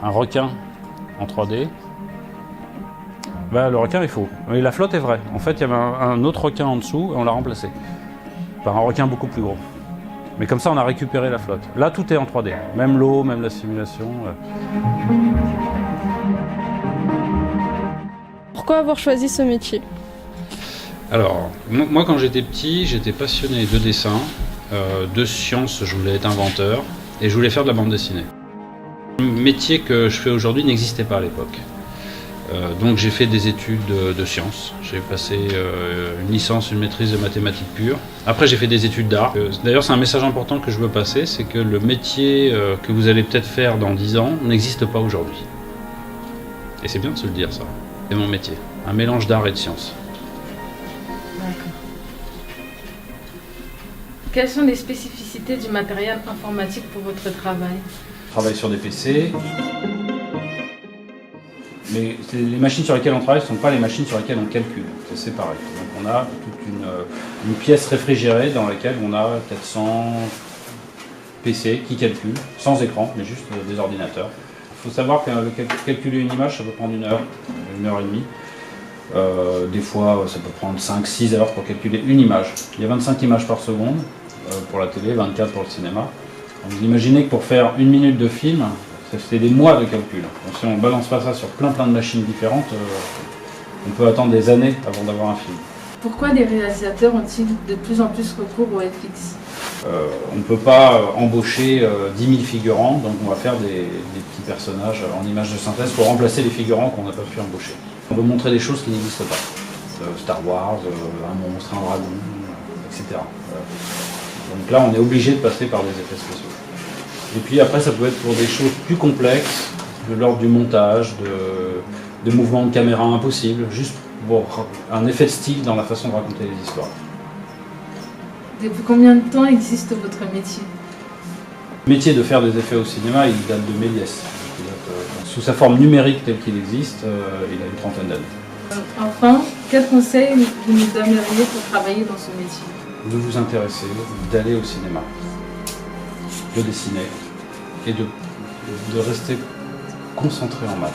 un requin en 3D, bah, le requin est faux. Et la flotte est vraie. En fait, il y avait un autre requin en dessous et on l'a remplacé par un requin beaucoup plus gros. Mais comme ça, on a récupéré la flotte. Là, tout est en 3D. Même l'eau, même la simulation. Pourquoi avoir choisi ce métier? Alors, moi, quand j'étais petit, j'étais passionné de dessin, de sciences, je voulais être inventeur et je voulais faire de la bande dessinée. Le métier que je fais aujourd'hui n'existait pas à l'époque. Donc j'ai fait des études de sciences. J'ai passé une licence, une maîtrise de mathématiques pures. Après j'ai fait des études d'art. D'ailleurs c'est un message important que je veux passer, c'est que le métier que vous allez peut-être faire dans 10 ans n'existe pas aujourd'hui. Et c'est bien de se le dire ça. C'est mon métier, un mélange d'art et de science. D'accord. Quelles sont les spécificités du matériel informatique pour votre travail? Je travaille sur des PC. Mais les machines sur lesquelles on travaille ne sont pas les machines sur lesquelles on calcule, c'est séparé. Donc on a toute une pièce réfrigérée dans laquelle on a 400 PC qui calculent, sans écran, mais juste des ordinateurs. Il faut savoir que calculer une image, ça peut prendre 1 heure et demie. Des fois, ça peut prendre 5-6 heures pour calculer une image. Il y a 25 images par seconde pour la télé, 24 pour le cinéma. Donc, vous imaginez que pour faire 1 minute de film, c'est des mois de calcul. Donc, si on ne balance pas ça sur plein de machines différentes, on peut attendre des années avant d'avoir un film. Pourquoi les réalisateurs ont-ils de plus en plus recours au FX? On ne peut pas embaucher 10 000 figurants, donc on va faire des petits personnages en images de synthèse pour remplacer les figurants qu'on n'a pas pu embaucher. On veut montrer des choses qui n'existent pas. Star Wars, un monstre, un dragon, etc. Donc là, on est obligé de passer par des effets spéciaux. Et puis après, ça peut être pour des choses plus complexes, de l'ordre du montage, de mouvements de caméra impossibles, juste pour un effet de style dans la façon de raconter les histoires. Depuis combien de temps existe votre métier? Le métier de faire des effets au cinéma, il date de Méliès. Sous sa forme numérique telle qu'il existe, il a une trentaine d'années. Enfin, quel conseil vous nous donneriez pour travailler dans ce métier? De vous intéresser, d'aller au cinéma, de dessiner et de rester concentré en maths.